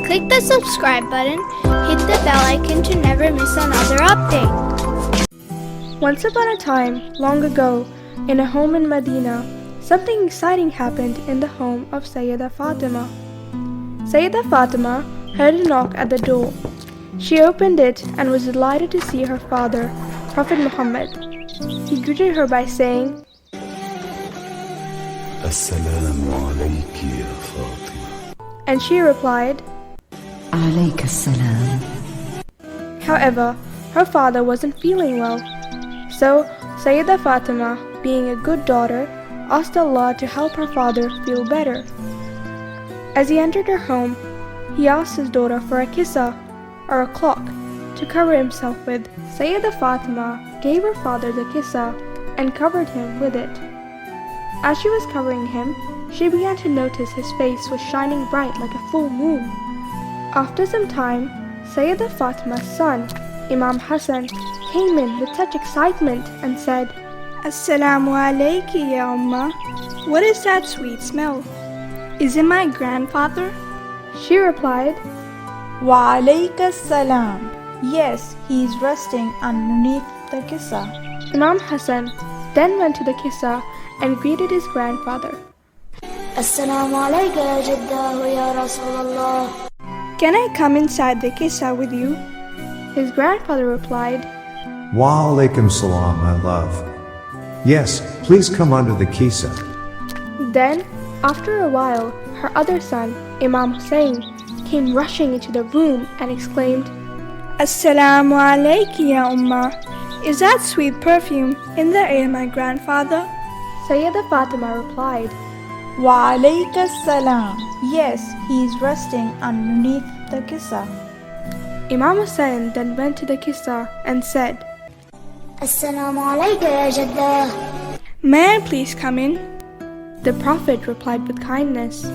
Click the subscribe button, hit the bell icon to never miss another update. Once upon a time, long ago, in a home in Medina, something exciting happened in the home of Sayyidah Fatima. Sayyidah Fatima heard a knock at the door. She opened it and was delighted to see her father, Prophet Muhammad. He greeted her by saying, Assalamu alayki ya Fatima. And she replied, Alayka assalam. However, her father wasn't feeling well. So, Sayyidah Fatima, being a good daughter, asked Allah to help her father feel better. As he entered her home, he asked his daughter for a kisa, or a cloak, to cover himself with. Sayyidah Fatima gave her father the kisa and covered him with it. As she was covering him, she began to notice his face was shining bright like a full moon. After some time, Sayyidah Fatima's son, Imam Hassan, came in with such excitement and said, Assalamu alayki ya Ummah. What is that sweet smell? Is it my grandfather? She replied, Wa alayka salam. Yes, he is resting underneath the kisa. Imam Hassan then went to the kisa and greeted his grandfather. Assalamu alayka ya jaddahu ya Rasulallah. Can I come inside the kisa with you? His grandfather replied, Wa alaikum salam, my love. Yes, please come under the kisa. Then, after a while, her other son, Imam Hussein, came rushing into the room and exclaimed, Assalamu alayki ya Ummah. Is that sweet perfume in the air, my grandfather? Sayyidah Fatima replied, Wa alayka salam. Yes, he is resting underneath the kisa. Imam Hussein then went to the kisa and said, Assalamu alayka ya jaddah. May I please come in? The Prophet replied with kindness,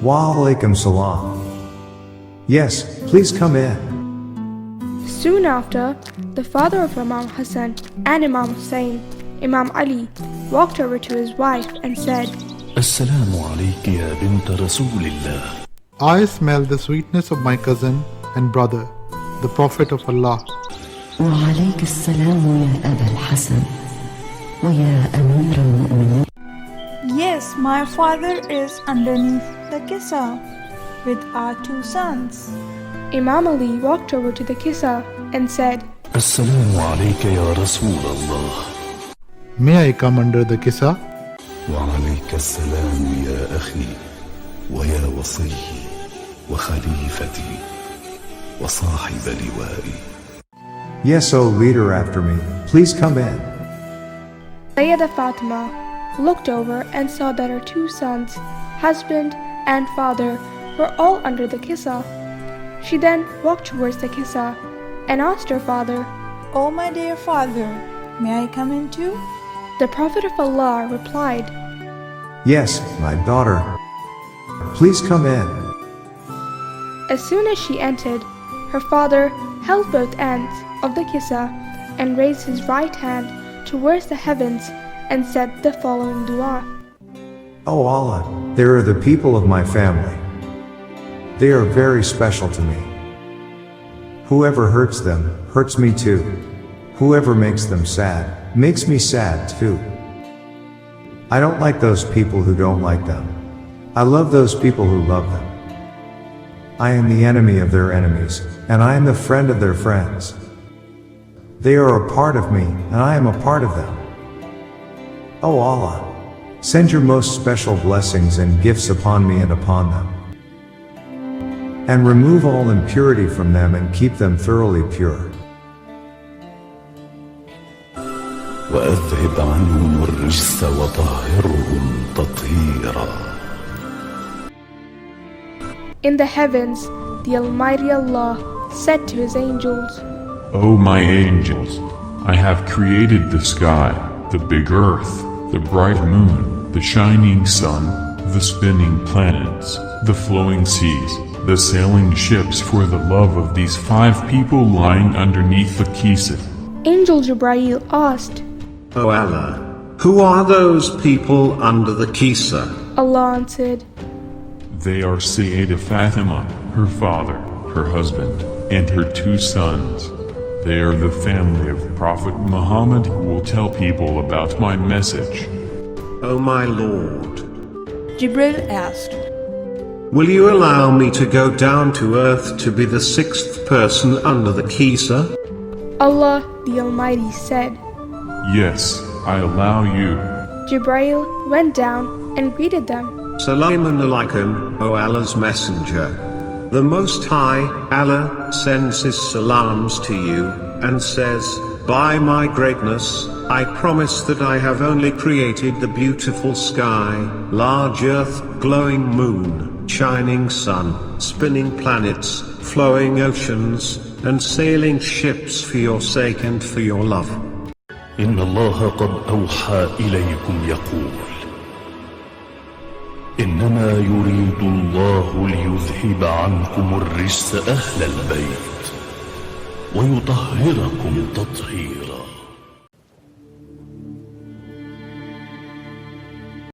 Wa alaikum salam. Yes, please come in. Soon after, the father of Imam Hassan and Imam Hussein, Imam Ali, walked over to his wife and said, Assalamu alayki ya bint Rasulillah. I smell the sweetness of my cousin and brother, the Prophet of Allah. وعليك السلام يا أبا الحسن ويا أمير المؤمنين. Yes, my father is underneath the kisa with our two sons. Imam Ali walked over to the kisa and said, Assalamu alayka ya Rasulallah. May I come under the kisa? وعليك السلام يا أخي ويا وصيي وخليفتي وصاحب لوائي. Yes, O leader after me, please come in. Sayyidah Fatima looked over and saw that her two sons, husband and father, were all under the kisa. She then walked towards the kisa and asked her father, Oh my dear father, may I come in too? The Prophet of Allah replied, Yes, my daughter. Please come in. As soon as she entered, her father held both ends of the kisa and raised his right hand towards the heavens and said the following dua. Oh Allah, they are the people of my family. They are very special to me. Whoever hurts them, hurts me too. Whoever makes them sad, makes me sad too. I don't like those people who don't like them. I love those people who love them. I am the enemy of their enemies, and I am the friend of their friends. They are a part of me, and I am a part of them. O Allah, send your most special blessings and gifts upon me and upon them. And remove all impurity from them and keep them thoroughly pure. وأذهب عنهم الرجس وطهرهم تطهيرا. In the heavens, the Almighty Allah said to His angels, O my angels, I have created the sky, the big earth, the bright moon, the shining sun, the spinning planets, the flowing seas, the sailing ships for the love of these 5 people lying underneath the kisa. Angel Jibreel asked, O Allah, who are those people under the kisa? Allah answered, They are Sayyidah Fatima, her father, her husband, and her 2 sons. They are the family of Prophet Muhammad who will tell people about my message. O my Lord, Jibril asked, will you allow me to go down to earth to be the 6th person under the Kisa? Allah the Almighty said. Yes, I allow you. Jibril went down and greeted them. Salamun alaikum, O Allah's Messenger. The Most High, Allah, sends His salams to you, and says, by my greatness, I promise that I have only created the beautiful sky, large earth, glowing moon, shining sun, spinning planets, flowing oceans, and sailing ships for your sake and for your love. إن الله قد أوحى إليكم يقول إنما يريد الله ليذهب عنكم الرجس أهل البيت ويطهركم تطهيرا